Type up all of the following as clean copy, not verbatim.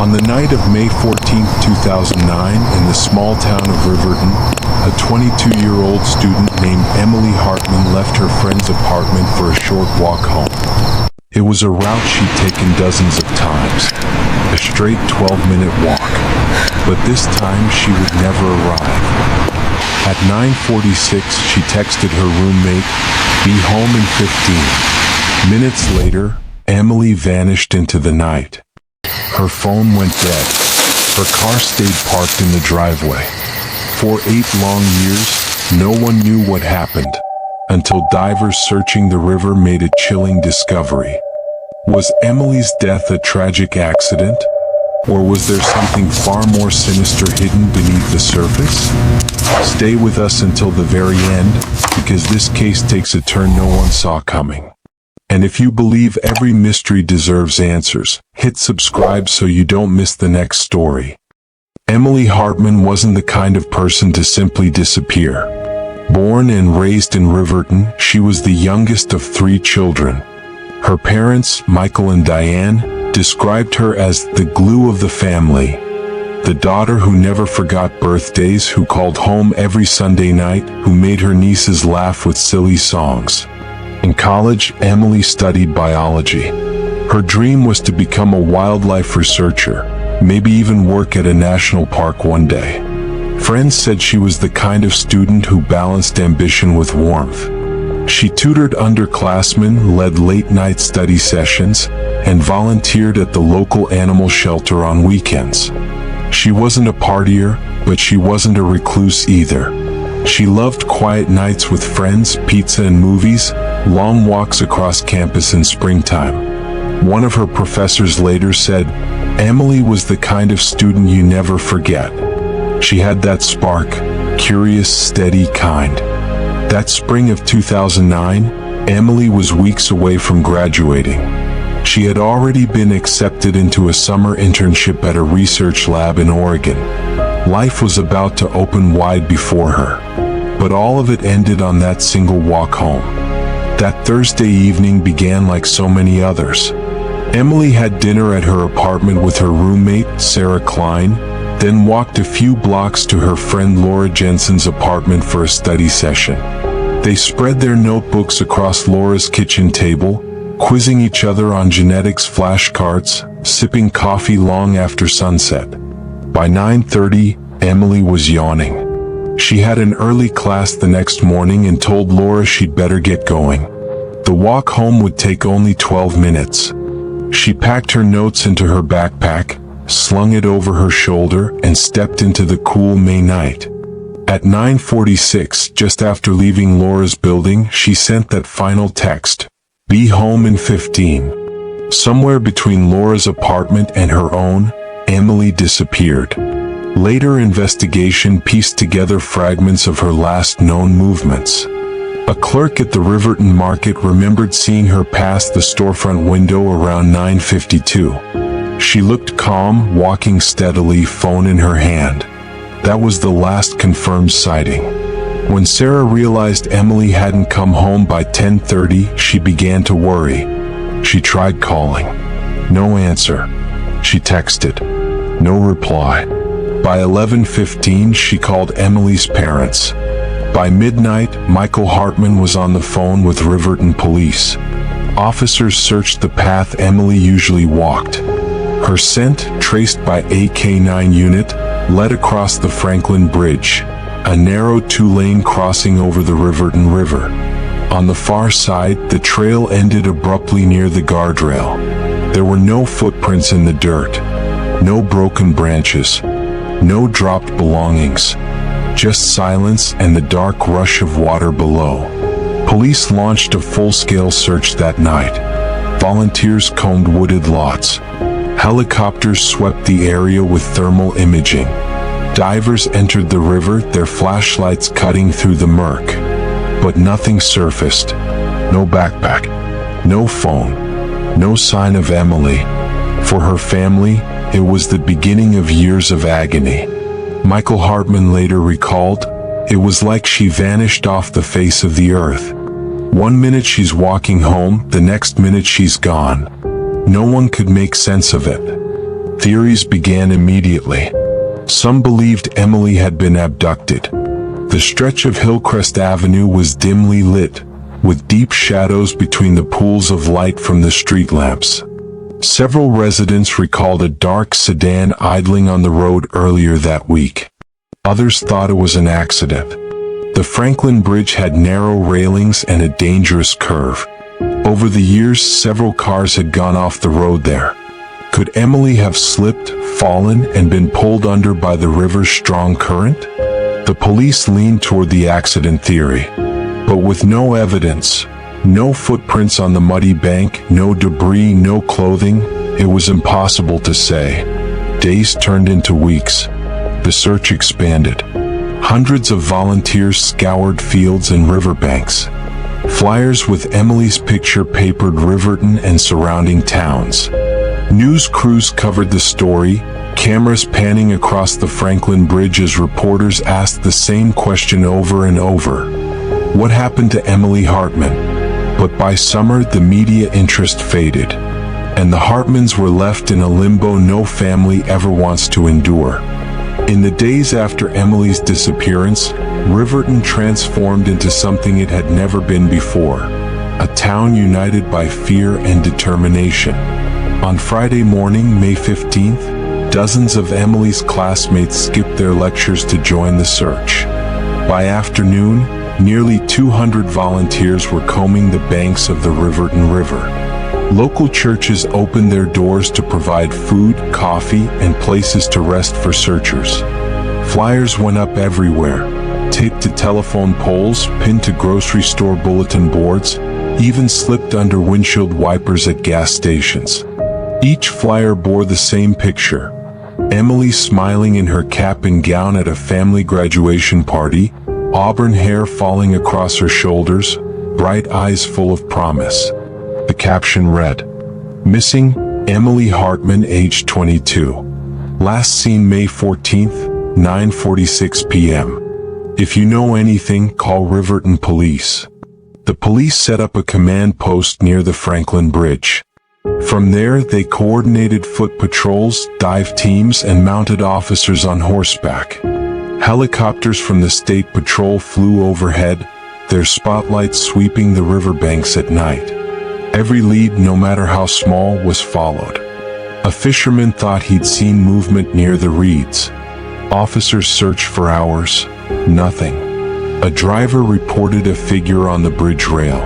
On the night of May 14, 2009, in the small town of Riverton, a 22-year-old student named Emily Hartman left her friend's apartment for a short walk home. It was a route she'd taken dozens of times, a straight 12-minute walk, but this time she would never arrive. At 9:46, she texted her roommate, "Be home in 15. Minutes later, Emily vanished into the night. Her phone went dead. Her car stayed parked in the driveway. For 8 long years, no one knew what happened, until divers searching the river made a chilling discovery. Was Emily's death a tragic accident? Or was there something far more sinister hidden beneath the surface? Stay with us until the very end, because this case takes a turn no one saw coming. And if you believe every mystery deserves answers, hit subscribe so you don't miss the next story. Emily Hartman wasn't the kind of person to simply disappear. Born and raised in Riverton, she was the youngest of 3 children. Her parents, Michael and Diane, described her as the glue of the family, the daughter who never forgot birthdays, who called home every Sunday night, who made her nieces laugh with silly songs. In college, Emily studied biology. Her dream was to become a wildlife researcher, maybe even work at a national park one day. Friends said she was the kind of student who balanced ambition with warmth. She tutored underclassmen, led late-night study sessions, and volunteered at the local animal shelter on weekends. She wasn't a partier, but she wasn't a recluse either. She loved quiet nights with friends, pizza and movies, long walks across campus in springtime. One of her professors later said, "Emily was the kind of student you never forget. She had that spark, curious, steady kind." That spring of 2009, Emily was weeks away from graduating. She had already been accepted into a summer internship at a research lab in Oregon. Life was about to open wide before her. But all of it ended on that single walk home. That Thursday evening began like so many others. Emily had dinner at her apartment with her roommate, Sarah Klein, then walked a few blocks to her friend Laura Jensen's apartment for a study session. They spread their notebooks across Laura's kitchen table, quizzing each other on genetics flashcards, sipping coffee long after sunset. By 9:30, Emily was yawning. She had an early class the next morning and told Laura she'd better get going. The walk home would take only 12 minutes. She packed her notes into her backpack, slung it over her shoulder, and stepped into the cool May night. At 9:46, just after leaving Laura's building, she sent that final text, "Be home in 15. Somewhere between Laura's apartment and her own, Emily disappeared. Later investigation pieced together fragments of her last known movements. A clerk at the Riverton market remembered seeing her pass the storefront window around 9:52. She looked calm, walking steadily, phone in her hand. That was the last confirmed sighting. When Sarah realized Emily hadn't come home by 10:30, she began to worry. She tried calling. No answer. She texted. No reply. By 11:15, she called Emily's parents. By midnight, Michael Hartman was on the phone with Riverton police. Officers searched the path Emily usually walked. Her scent, traced by a K9 unit, led across the Franklin Bridge, a narrow 2-lane crossing over the Riverton River. On the far side, the trail ended abruptly near the guardrail. There were no footprints in the dirt, no broken branches, no dropped belongings, just silence and the dark rush of water below. Police launched a full-scale search that night. Volunteers combed wooded lots. Helicopters swept the area with thermal imaging. Divers entered the river, their flashlights cutting through the murk. But nothing surfaced. No backpack, no phone, no sign of Emily. For her family, it was the beginning of years of agony. Michael Hartman later recalled, "It was like she vanished off the face of the earth. One minute she's walking home, the next minute she's gone. No one could make sense of it." Theories began immediately. Some believed Emily had been abducted. The stretch of Hillcrest Avenue was dimly lit, with deep shadows between the pools of light from the street lamps. Several residents recalled a dark sedan idling on the road earlier that week. Others thought it was an accident. The Franklin Bridge had narrow railings and a dangerous curve. Over the years, several cars had gone off the road there. Could Emily have slipped, fallen, and been pulled under by the river's strong current? The police leaned toward the accident theory, but with no evidence, no footprints on the muddy bank, no debris, no clothing, it was impossible to say. Days turned into weeks. The search expanded. Hundreds of volunteers scoured fields and riverbanks. Flyers with Emily's picture papered Riverton and surrounding towns. News crews covered the story, cameras panning across the Franklin Bridge as reporters asked the same question over and over. What happened to Emily Hartman? But by summer, the media interest faded, and the Hartmans were left in a limbo no family ever wants to endure. In the days after Emily's disappearance, Riverton transformed into something it had never been before, a town united by fear and determination. On Friday morning, May 15th, dozens of Emily's classmates skipped their lectures to join the search. By afternoon, nearly 200 volunteers were combing the banks of the Riverton River. Local churches opened their doors to provide food, coffee, and places to rest for searchers. Flyers went up everywhere, taped to telephone poles, pinned to grocery store bulletin boards, even slipped under windshield wipers at gas stations. Each flyer bore the same picture: Emily smiling in her cap and gown at a family graduation party, auburn hair falling across her shoulders, bright eyes full of promise. The caption read, "Missing, Emily Hartman, age 22. Last seen May 14th, 9:46 p.m. If you know anything, call Riverton Police." The police set up a command post near the Franklin Bridge. From there, they coordinated foot patrols, dive teams, and mounted officers on horseback. Helicopters from the State Patrol flew overhead, their spotlights sweeping the riverbanks at night. Every lead, no matter how small, was followed. A fisherman thought he'd seen movement near the reeds. Officers searched for hours. Nothing. A driver reported a figure on the bridge rail.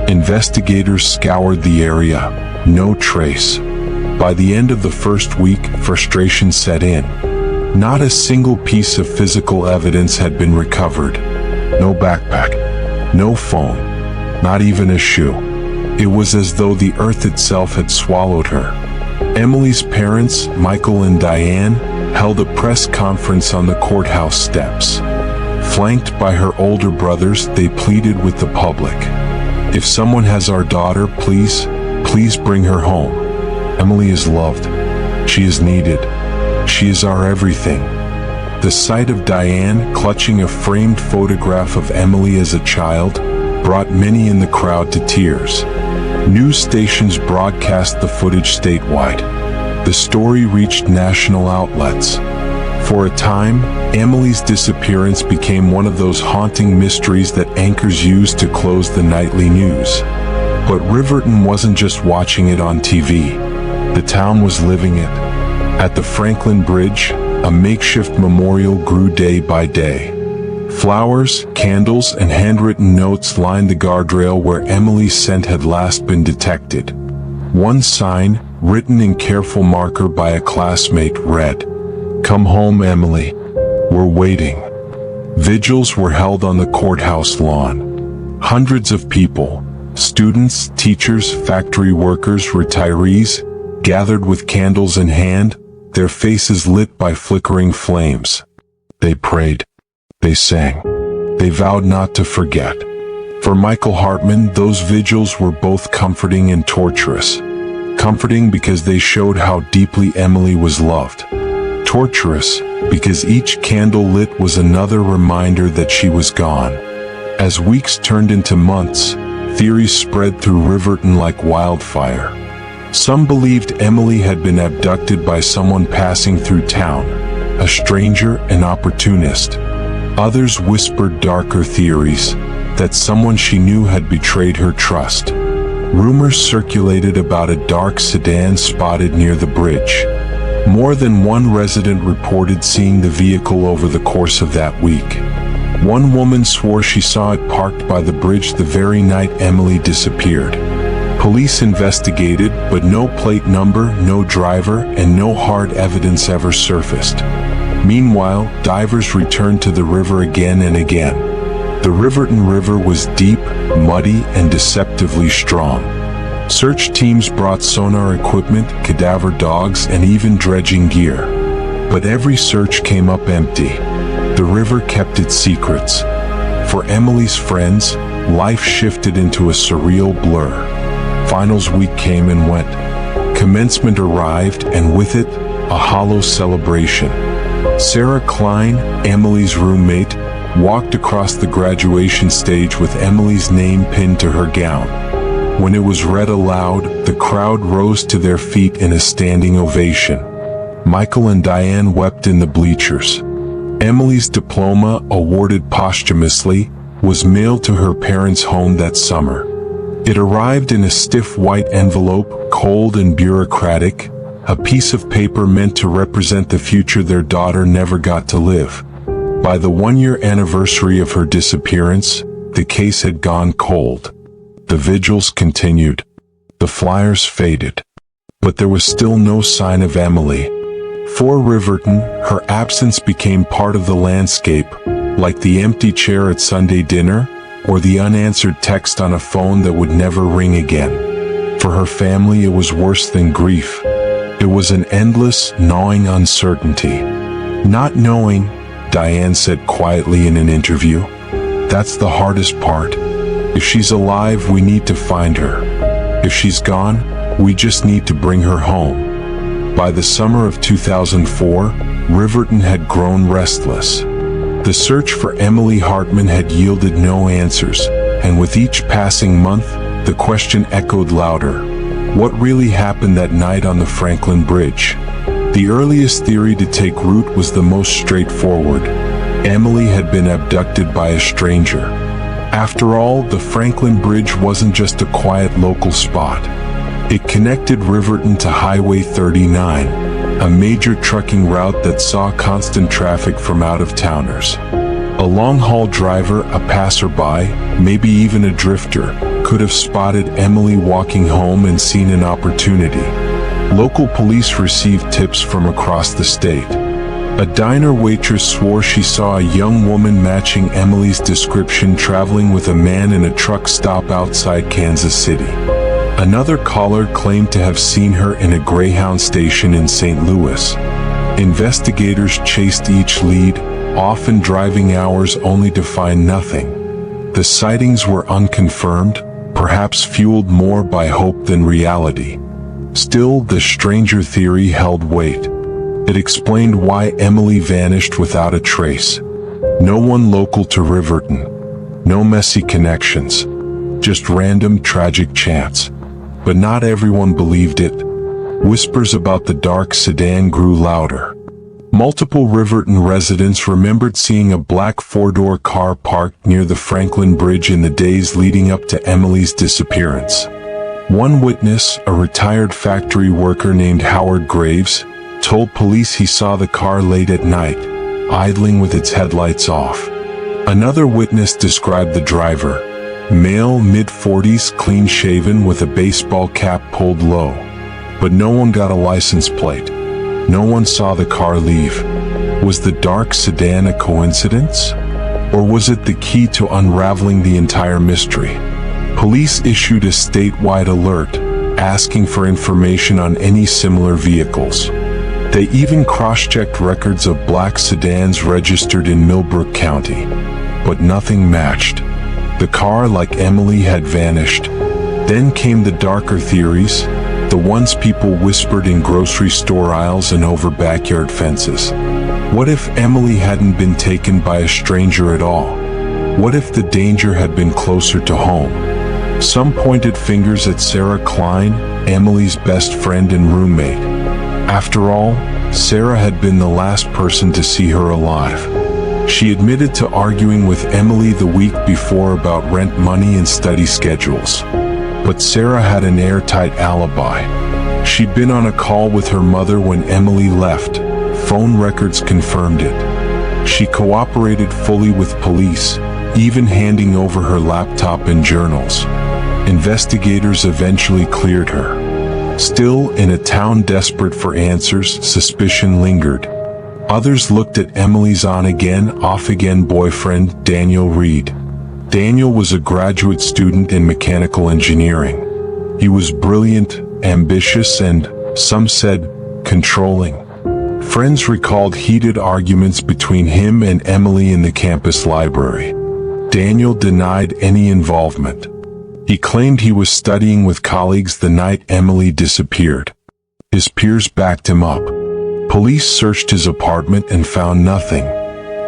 Investigators scoured the area. No trace. By the end of the first week, frustration set in. Not a single piece of physical evidence had been recovered. No backpack. No phone. Not even a shoe. It was as though the earth itself had swallowed her. Emily's parents, Michael and Diane, held a press conference on the courthouse steps. Flanked by her older brothers, they pleaded with the public. If someone has our daughter, please bring her home. Emily is loved. She is needed. She is our everything. The sight of Diane clutching a framed photograph of Emily as a child brought many in the crowd to tears. News stations broadcast the footage statewide. The story reached national outlets. For a time, Emily's disappearance became one of those haunting mysteries that anchors use to close the nightly news. But Riverton wasn't just watching it on TV. The town was living it. At the Franklin Bridge, a makeshift memorial grew day by day. Flowers, candles, and handwritten notes lined the guardrail where Emily's scent had last been detected. One sign, written in careful marker by a classmate, read, "Come home, Emily. We're waiting." Vigils were held on the courthouse lawn. Hundreds of people, students, teachers, factory workers, retirees, gathered with candles in hand, their faces lit by flickering flames. They prayed. They sang. They vowed not to forget. For Michael Hartman, those vigils were both comforting and torturous. Comforting because they showed how deeply Emily was loved. Torturous because each candle lit was another reminder that she was gone. As weeks turned into months, theories spread through Riverton like wildfire. Some believed Emily had been abducted by someone passing through town, a stranger, an opportunist. Others whispered darker theories, that someone she knew had betrayed her trust. Rumors circulated about a dark sedan spotted near the bridge. More than one resident reported seeing the vehicle over the course of that week. One woman swore she saw it parked by the bridge the very night Emily disappeared. Police investigated, but no plate number, no driver, and no hard evidence ever surfaced. Meanwhile, divers returned to the river again and again. The Riverton River was deep, muddy, and deceptively strong. Search teams brought sonar equipment, cadaver dogs, and even dredging gear. But every search came up empty. The river kept its secrets. For Emily's friends, life shifted into a surreal blur. Finals week came and went. Commencement arrived, and with it, a hollow celebration. Sarah Klein, Emily's roommate, walked across the graduation stage with Emily's name pinned to her gown. When it was read aloud, the crowd rose to their feet in a standing ovation. Michael and Diane wept in the bleachers. Emily's diploma, awarded posthumously, was mailed to her parents' home that summer. It arrived in a stiff white envelope, cold and bureaucratic, a piece of paper meant to represent the future their daughter never got to live. By the one-year anniversary of her disappearance, the case had gone cold. The vigils continued. The flyers faded. But there was still no sign of Emily. For Riverton, her absence became part of the landscape, like the empty chair at Sunday dinner, or the unanswered text on a phone that would never ring again. For her family, it was worse than grief. It was an endless, gnawing uncertainty. Not knowing, Diane said quietly in an interview, that's the hardest part. If she's alive, we need to find her. If she's gone, we just need to bring her home. By the summer of 2004, Riverton had grown restless. The search for Emily Hartman had yielded no answers, and with each passing month, the question echoed louder. What really happened that night on the Franklin Bridge? The earliest theory to take root was the most straightforward. Emily had been abducted by a stranger. After all, the Franklin Bridge wasn't just a quiet local spot. It connected Riverton to Highway 39, a major trucking route that saw constant traffic from out-of-towners. A long-haul driver, a passerby, maybe even a drifter, could have spotted Emily walking home and seen an opportunity. Local police received tips from across the state. A diner waitress swore she saw a young woman matching Emily's description traveling with a man in a truck stop outside Kansas City. Another caller claimed to have seen her in a Greyhound station in St. Louis. Investigators chased each lead, often driving hours only to find nothing. The sightings were unconfirmed, perhaps fueled more by hope than reality. Still, the stranger theory held weight. It explained why Emily vanished without a trace. No one local to Riverton. No messy connections. Just random tragic chance. But not everyone believed it. Whispers about the dark sedan grew louder. Multiple Riverton residents remembered seeing a black four-door car parked near the Franklin Bridge in the days leading up to Emily's disappearance. One witness, a retired factory worker named Howard Graves, told police he saw the car late at night, idling with its headlights off. Another witness described the driver, male, mid-40s, clean-shaven with a baseball cap pulled low. But no one got a license plate. No one saw the car leave. Was the dark sedan a coincidence? Or was it the key to unraveling the entire mystery? Police issued a statewide alert, asking for information on any similar vehicles. They even cross-checked records of black sedans registered in Millbrook County. But nothing matched. The car, like Emily, had vanished. Then came the darker theories, the ones people whispered in grocery store aisles and over backyard fences. What if Emily hadn't been taken by a stranger at all? What if the danger had been closer to home? Some pointed fingers at Sarah Klein, Emily's best friend and roommate. After all, Sarah had been the last person to see her alive. She admitted to arguing with Emily the week before about rent money and study schedules. But Sarah had an airtight alibi. She'd been on a call with her mother when Emily left. Phone records confirmed it. She cooperated fully with police, even handing over her laptop and journals. Investigators eventually cleared her. Still, in a town desperate for answers, suspicion lingered. Others looked at Emily's on-again, off-again boyfriend, Daniel Reed. Daniel was a graduate student in mechanical engineering. He was brilliant, ambitious, and, some said, controlling. Friends recalled heated arguments between him and Emily in the campus library. Daniel denied any involvement. He claimed he was studying with colleagues the night Emily disappeared. His peers backed him up. Police searched his apartment and found nothing.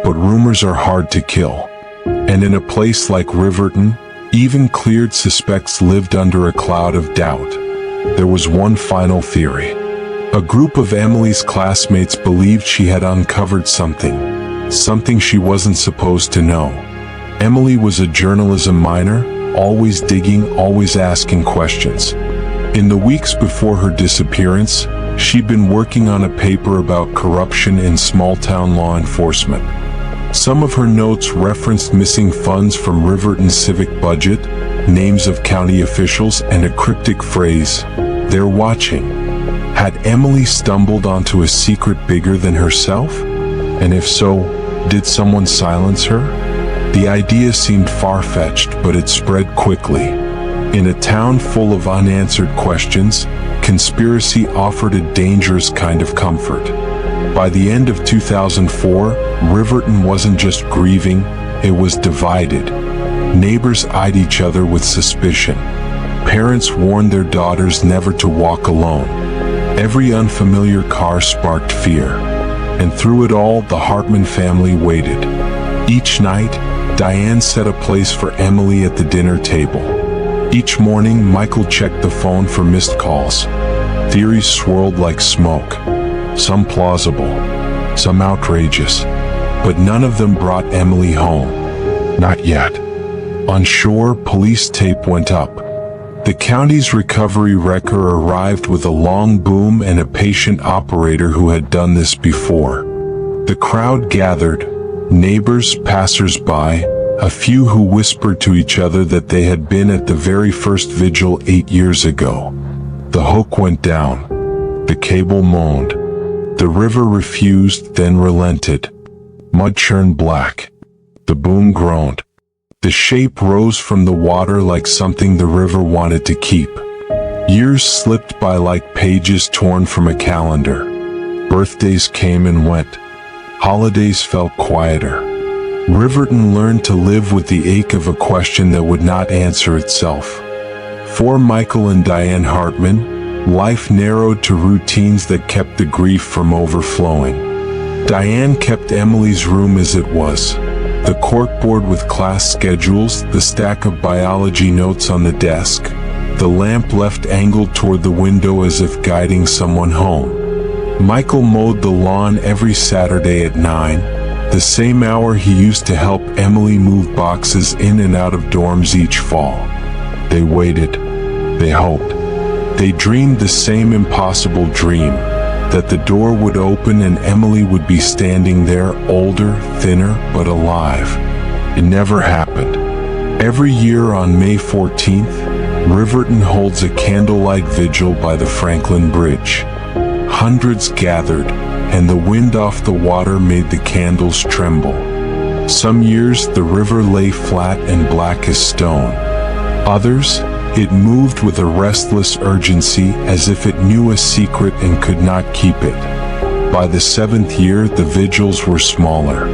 But rumors are hard to kill. And in a place like Riverton, even cleared suspects lived under a cloud of doubt. There was one final theory. A group of Emily's classmates believed she had uncovered something she wasn't supposed to know. Emily was a journalism minor, always digging, always asking questions. In the weeks before her disappearance, she'd been working on a paper about corruption in small-town law enforcement. Some of her notes referenced missing funds from Riverton's civic budget, names of county officials, and a cryptic phrase, "They're watching." Had Emily stumbled onto a secret bigger than herself? And if so, did someone silence her? The idea seemed far-fetched, but it spread quickly. In a town full of unanswered questions, conspiracy offered a dangerous kind of comfort. By the end of 2004, Riverton wasn't just grieving, it was divided. Neighbors eyed each other with suspicion. Parents warned their daughters never to walk alone. Every unfamiliar car sparked fear. And through it all, the Hartman family waited. Each night, Diane set a place for Emily at the dinner table. Each morning, Michael checked the phone for missed calls. Theories swirled like smoke. Some plausible, some outrageous. But none of them brought Emily home. Not yet. On shore, police tape went up. The county's recovery wrecker arrived with a long boom and a patient operator who had done this before. The crowd gathered, neighbors, passers-by, a few who whispered to each other that they had been at the very first vigil 8 years ago. The hook went down. The cable moaned. The river refused, then relented. Mud churned black. The boom groaned. The shape rose from the water like something the river wanted to keep. Years slipped by like pages torn from a calendar. Birthdays came and went. Holidays felt quieter. Riverton learned to live with the ache of a question that would not answer itself. For Michael and Diane Hartman, life narrowed to routines that kept the grief from overflowing. Diane kept Emily's room as it was. The corkboard with class schedules, the stack of biology notes on the desk, the lamp left angled toward the window as if guiding someone home. Michael mowed the lawn every Saturday at 9, the same hour he used to help Emily move boxes in and out of dorms each fall. They waited. They hoped. They dreamed the same impossible dream, that the door would open and Emily would be standing there, older, thinner, but alive. It never happened. Every year on May 14th, Riverton holds a candlelight vigil by the Franklin Bridge. Hundreds gathered, and the wind off the water made the candles tremble. Some years the river lay flat and black as stone. Others, it moved with a restless urgency as if it knew a secret and could not keep it. By the 7th year, the vigils were smaller.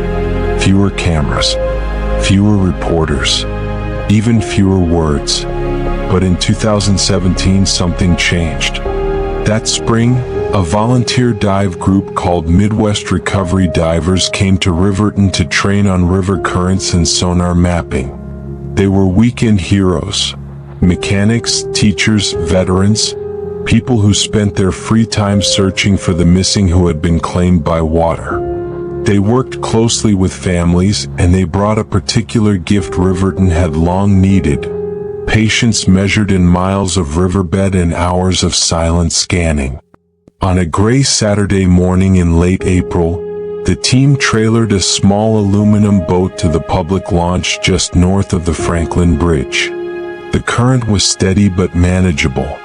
Fewer cameras, fewer reporters, even fewer words. But in 2017, something changed. That spring, a volunteer dive group called Midwest Recovery Divers came to Riverton to train on river currents and sonar mapping. They were weekend heroes. Mechanics, teachers, veterans, people who spent their free time searching for the missing who had been claimed by water. They worked closely with families, and they brought a particular gift Riverton had long needed: patience measured in miles of riverbed and hours of silent scanning. On a gray Saturday morning in late April, the team trailered a small aluminum boat to the public launch just north of the Franklin Bridge. The current was steady but manageable.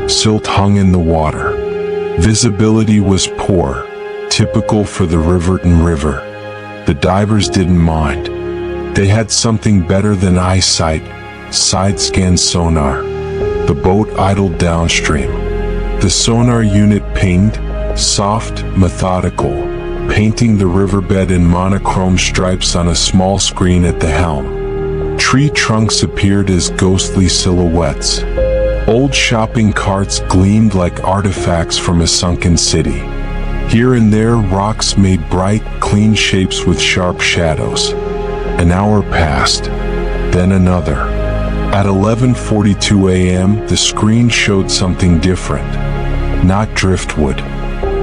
Silt hung in the water. Visibility was poor, typical for the Riverton River. The divers didn't mind. They had something better than eyesight: side-scan sonar. The boat idled downstream. The sonar unit pinged, soft, methodical, painting the riverbed in monochrome stripes on a small screen at the helm. Tree trunks appeared as ghostly silhouettes. Old shopping carts gleamed like artifacts from a sunken city. Here and there, rocks made bright, clean shapes with sharp shadows. An hour passed, then another. At 11:42 a.m., the screen showed something different. Not driftwood,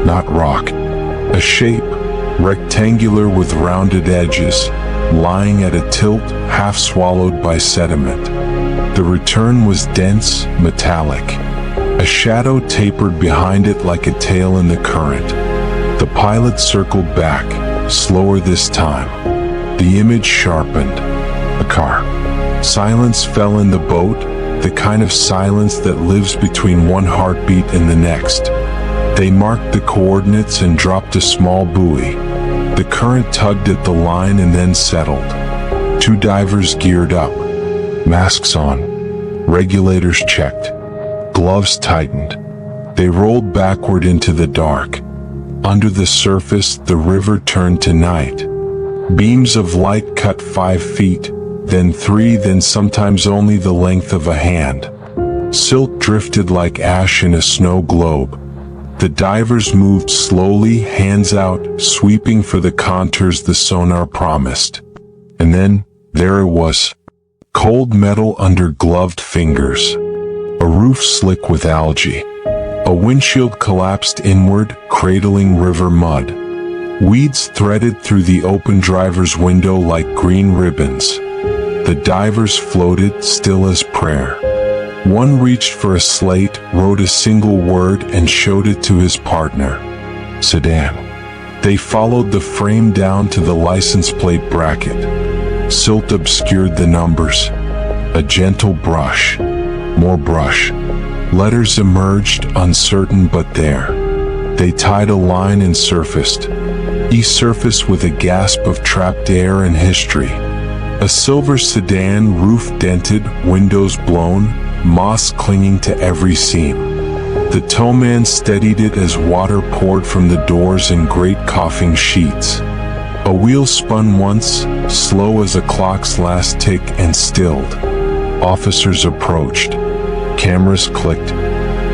not rock. A shape, rectangular with rounded edges, lying at a tilt, half swallowed by sediment. The return was dense, metallic. A shadow tapered behind it like a tail in the current. The pilot circled back, slower this time. The image sharpened. A car. Silence fell in the boat, the kind of silence that lives between one heartbeat and the next. They marked the coordinates and dropped a small buoy. The current tugged at the line and then settled. Two divers geared up. Masks on. Regulators checked. Gloves tightened. They rolled backward into the dark. Under the surface, the river turned to night. Beams of light cut 5 feet, then 3, then sometimes only the length of a hand. Silt drifted like ash in a snow globe. The divers moved slowly, hands out, sweeping for the contours the sonar promised. And then, there it was. Cold metal under gloved fingers. A roof slick with algae. A windshield collapsed inward, cradling river mud. Weeds threaded through the open driver's window like green ribbons. The divers floated, still as prayer. One reached for a slate, wrote a single word, and showed it to his partner. Sedan. They followed the frame down to the license plate bracket. Silt obscured the numbers. A gentle brush. More brush. Letters emerged, uncertain but there. They tied a line and surfaced. Each surfaced with a gasp of trapped air and history. A silver sedan, roof dented, windows blown, moss clinging to every seam. The towman steadied it as water poured from the doors in great coughing sheets. A wheel spun once, slow as a clock's last tick, and stilled. Officers approached. Cameras clicked.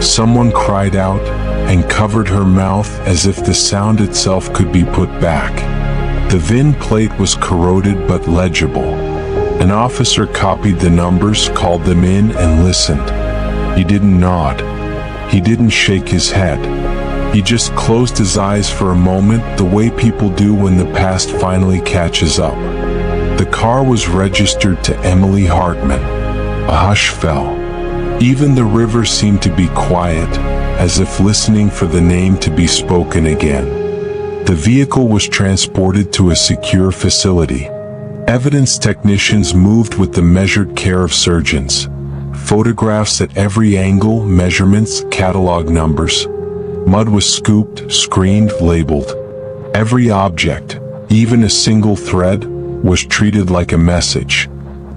Someone cried out and covered her mouth as if the sound itself could be put back. The VIN plate was corroded but legible. An officer copied the numbers, called them in, and listened. He didn't nod. He didn't shake his head. He just closed his eyes for a moment, the way people do when the past finally catches up. The car was registered to Emily Hartman. A hush fell. Even the river seemed to be quiet, as if listening for the name to be spoken again. The vehicle was transported to a secure facility. Evidence technicians moved with the measured care of surgeons. Photographs at every angle, measurements, catalog numbers. Mud was scooped, screened, labeled. Every object, even a single thread, was treated like a message.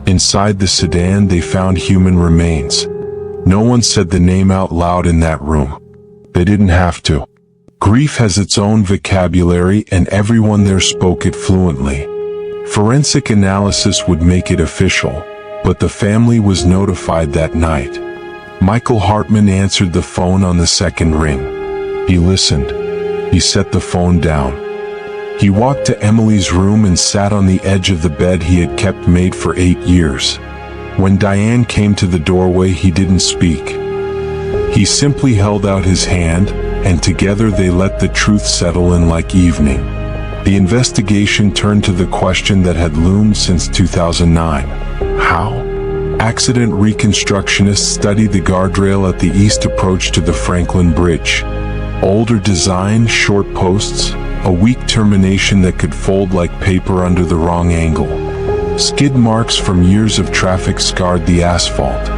Inside the sedan they found human remains. No one said the name out loud in that room. They didn't have to. Grief has its own vocabulary and everyone there spoke it fluently. Forensic analysis would make it official, but the family was notified that night. Michael Hartman answered the phone on the second ring. He listened. He set the phone down. He walked to Emily's room and sat on the edge of the bed he had kept made for 8 years. When Diane came to the doorway, he didn't speak. He simply held out his hand, and together they let the truth settle in like evening. The investigation turned to the question that had loomed since 2009. How? Accident reconstructionists studied the guardrail at the east approach to the Franklin Bridge. Older design, short posts, a weak termination that could fold like paper under the wrong angle. Skid marks from years of traffic scarred the asphalt.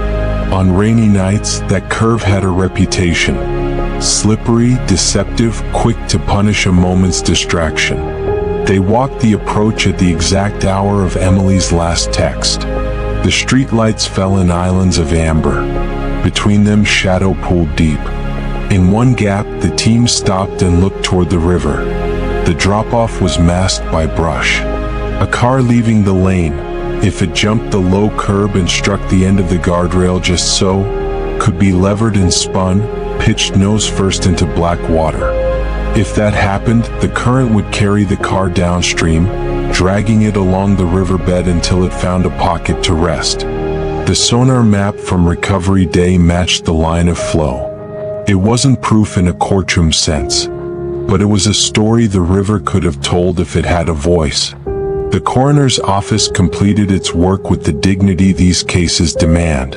On rainy nights, that curve had a reputation. Slippery, deceptive, quick to punish a moment's distraction. They walked the approach at the exact hour of Emily's last text. The streetlights fell in islands of amber. Between them, shadow pooled deep. In one gap, the team stopped and looked toward the river. The drop-off was masked by brush. A car leaving the lane, if it jumped the low curb and struck the end of the guardrail just so, could be levered and spun, pitched nose first into black water. If that happened, the current would carry the car downstream, dragging it along the riverbed until it found a pocket to rest. The sonar map from Recovery Day matched the line of flow. It wasn't proof in a courtroom sense, but it was a story the river could have told if it had a voice. The coroner's office completed its work with the dignity these cases demand.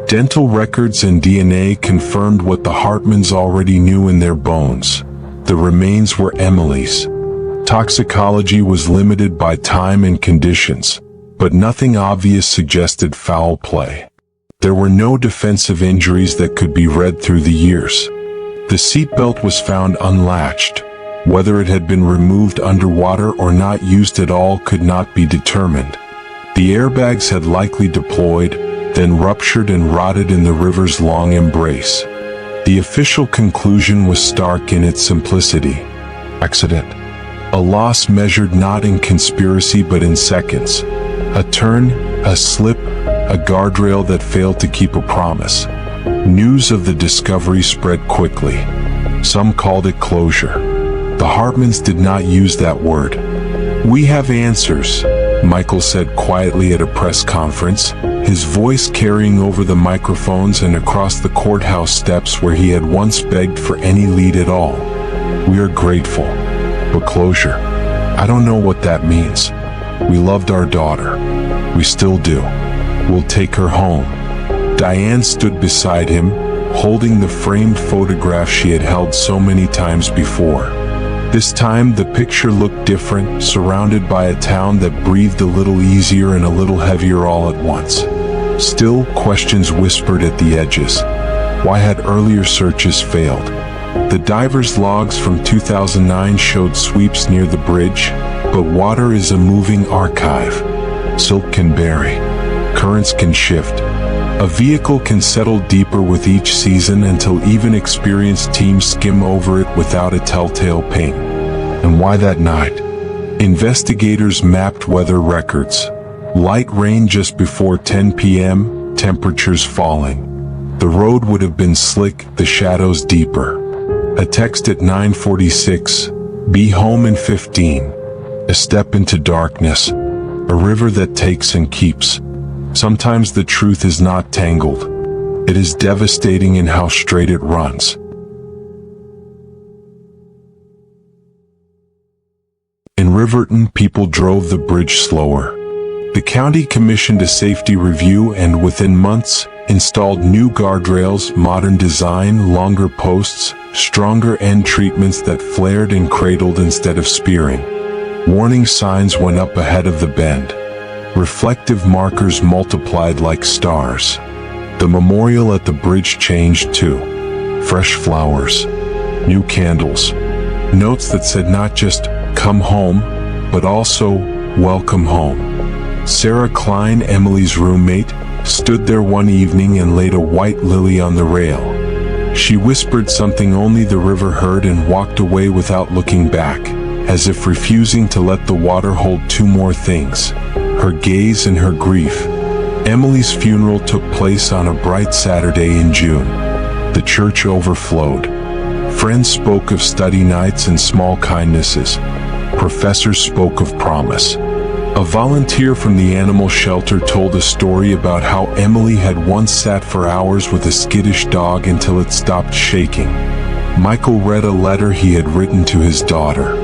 Dental records and DNA confirmed what the Hartmans already knew in their bones. The remains were Emily's. Toxicology was limited by time and conditions, but nothing obvious suggested foul play. There were no defensive injuries that could be read through the years. The seatbelt was found unlatched. Whether it had been removed underwater or not used at all could not be determined. The airbags had likely deployed, then ruptured and rotted in the river's long embrace. The official conclusion was stark in its simplicity. Accident. A loss measured not in conspiracy but in seconds. A turn, a slip, a guardrail that failed to keep a promise. News of the discovery spread quickly. Some called it closure. The Hartmans did not use that word. "We have answers," Michael said quietly at a press conference, his voice carrying over the microphones and across the courthouse steps where he had once begged for any lead at all. "We are grateful. But closure, I don't know what that means. We loved our daughter. We still do. We'll take her home." Diane stood beside him, holding the framed photograph she had held so many times before. This time the picture looked different, surrounded by a town that breathed a little easier and a little heavier all at once. Still, questions whispered at the edges. Why had earlier searches failed? The divers' logs from 2009 showed sweeps near the bridge, but water is a moving archive. Silt can bury. Currents can shift. A vehicle can settle deeper with each season until even experienced teams skim over it without a telltale ping. And why that night? Investigators mapped weather records. Light rain just before 10 p.m., temperatures falling. The road would have been slick, the shadows deeper. A text at 9:46, "Be home in 15. A step into darkness. A river that takes and keeps. Sometimes the truth is not tangled. It is devastating in how straight it runs." In Riverton, people drove the bridge slower. The county commissioned a safety review and within months, installed new guardrails, modern design, longer posts, stronger end treatments that flared and cradled instead of spearing. Warning signs went up ahead of the bend. Reflective markers multiplied like stars. The memorial at the bridge changed too. Fresh flowers, new candles, notes that said not just "come home," but also "welcome home." Sarah Klein, Emily's roommate, stood there one evening and laid a white lily on the rail. She whispered something only the river heard and walked away without looking back, as if refusing to let the water hold two more things: her gaze and her grief. Emily's funeral took place on a bright Saturday in June. The church overflowed. Friends spoke of study nights and small kindnesses. Professors spoke of promise. A volunteer from the animal shelter told a story about how Emily had once sat for hours with a skittish dog until it stopped shaking. Michael read a letter he had written to his daughter.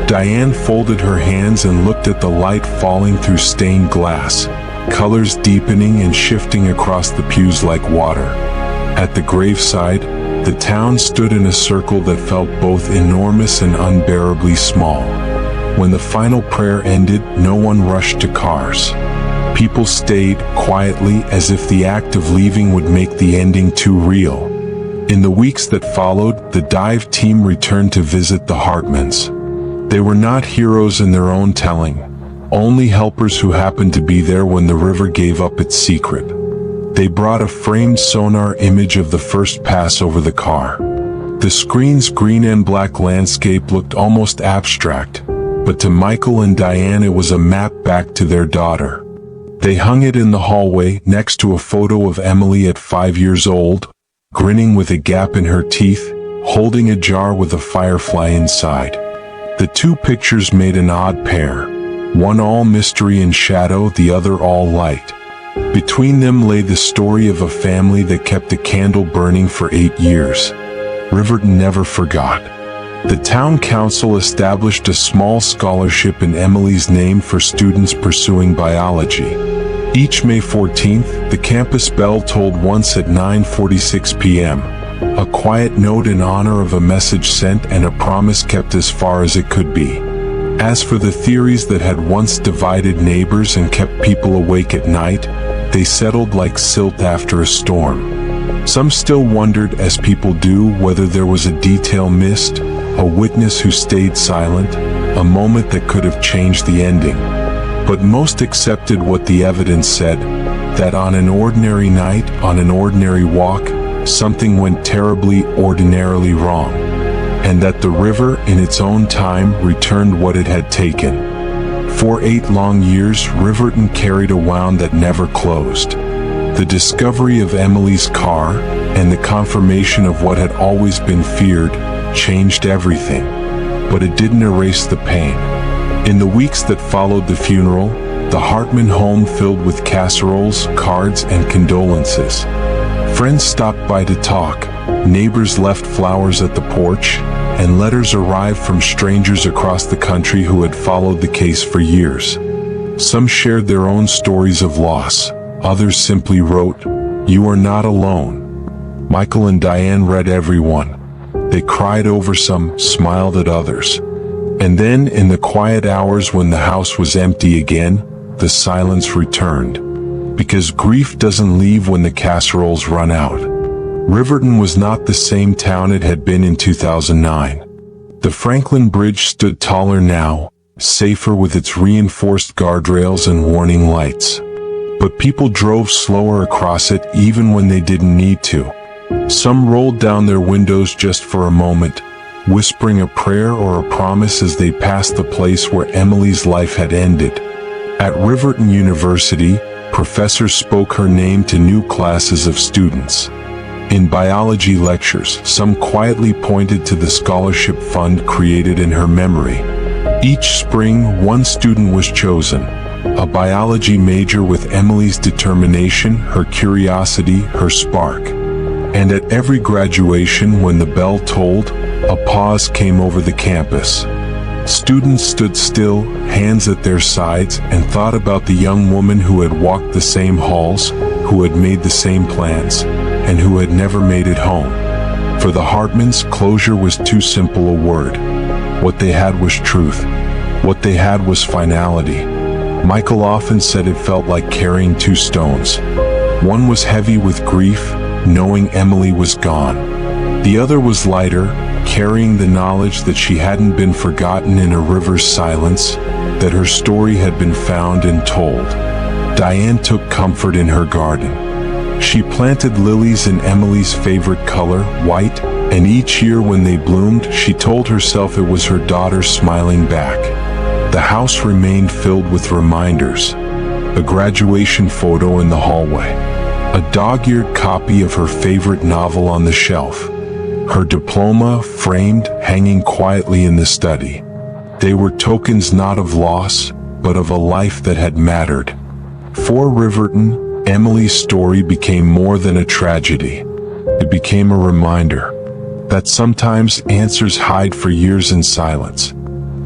Diane folded her hands and looked at the light falling through stained glass, colors deepening and shifting across the pews like water. At the graveside, the town stood in a circle that felt both enormous and unbearably small. When the final prayer ended, no one rushed to cars. People stayed quietly, as if the act of leaving would make the ending too real. In the weeks that followed, the dive team returned to visit the Hartmans. They were not heroes in their own telling, only helpers who happened to be there when the river gave up its secret. They brought a framed sonar image of the first pass over the car. The screen's green and black landscape looked almost abstract, but to Michael and Diane it was a map back to their daughter. They hung it in the hallway next to a photo of Emily at 5 years old, grinning with a gap in her teeth, holding a jar with a firefly inside. The two pictures made an odd pair, one all mystery and shadow, the other all light. Between them lay the story of a family that kept a candle burning for 8 years. Riverton never forgot. The town council established a small scholarship in Emily's name for students pursuing biology. Each May 14th, the campus bell tolled once at 9:46 p.m., a quiet note in honor of a message sent and a promise kept as far as it could be. As for the theories that had once divided neighbors and kept people awake at night, they settled like silt after a storm. Some still wondered, as people do, whether there was a detail missed, a witness who stayed silent, a moment that could have changed the ending. But most accepted what the evidence said, that on an ordinary night, on an ordinary walk, something went terribly, ordinarily wrong, and that the river, in its own time, returned what it had taken. For 8 long years, Riverton carried a wound that never closed. The discovery of Emily's car, and the confirmation of what had always been feared, changed everything. But it didn't erase the pain. In the weeks that followed the funeral, the Hartman home filled with casseroles, cards, and condolences. Friends stopped by to talk, neighbors left flowers at the porch, and letters arrived from strangers across the country who had followed the case for years. Some shared their own stories of loss, others simply wrote, "You are not alone." Michael and Diane read every one. They cried over some, smiled at others. And then, in the quiet hours when the house was empty again, the silence returned. Because grief doesn't leave when the casseroles run out. Riverton was not the same town it had been in 2009. The Franklin Bridge stood taller now, safer with its reinforced guardrails and warning lights. But people drove slower across it even when they didn't need to. Some rolled down their windows just for a moment, whispering a prayer or a promise as they passed the place where Emily's life had ended. At Riverton University, professors spoke her name to new classes of students. In biology lectures, some quietly pointed to the scholarship fund created in her memory. Each spring, one student was chosen, a biology major with Emily's determination, her curiosity, her spark. And at every graduation, when the bell tolled, a pause came over the campus. Students stood still, hands at their sides, and thought about the young woman who had walked the same halls, who had made the same plans, and who had never made it home. For the Hartmans, closure was too simple a word. What they had was truth. What they had was finality. Michael often said it felt like carrying 2 stones. One was heavy with grief, knowing Emily was gone. The other was lighter, carrying the knowledge that she hadn't been forgotten in a river's silence, that her story had been found and told. Diane took comfort in her garden. She planted lilies in Emily's favorite color, white, and each year when they bloomed, she told herself it was her daughter smiling back. The house remained filled with reminders. A graduation photo in the hallway. A dog-eared copy of her favorite novel on the shelf. Her diploma, framed, hanging quietly in the study. They were tokens not of loss, but of a life that had mattered. For Riverton, Emily's story became more than a tragedy. It became a reminder that sometimes answers hide for years in silence.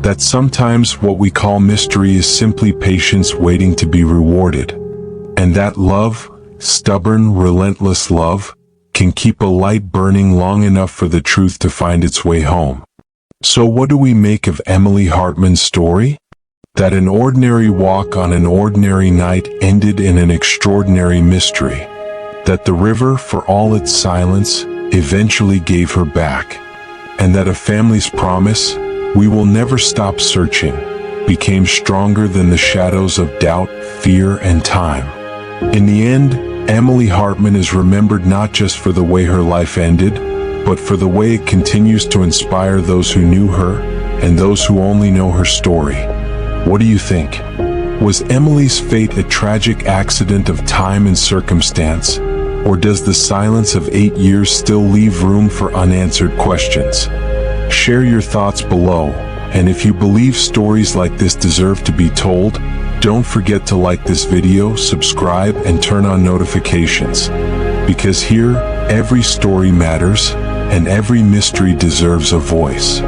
That sometimes what we call mystery is simply patience waiting to be rewarded. And that love, stubborn, relentless love, can keep a light burning long enough for the truth to find its way home. So what do we make of Emily Hartman's story? That an ordinary walk on an ordinary night ended in an extraordinary mystery. That the river, for all its silence, eventually gave her back. And that a family's promise, "We will never stop searching," became stronger than the shadows of doubt, fear, and time. In the end, Emily Hartman is remembered not just for the way her life ended, but for the way it continues to inspire those who knew her and those who only know her story. What do you think? Was Emily's fate a tragic accident of time and circumstance, or does the silence of 8 years still leave room for unanswered questions? Share your thoughts below, and if you believe stories like this deserve to be told, don't forget to like this video, subscribe, and turn on notifications. Because here, every story matters, and every mystery deserves a voice.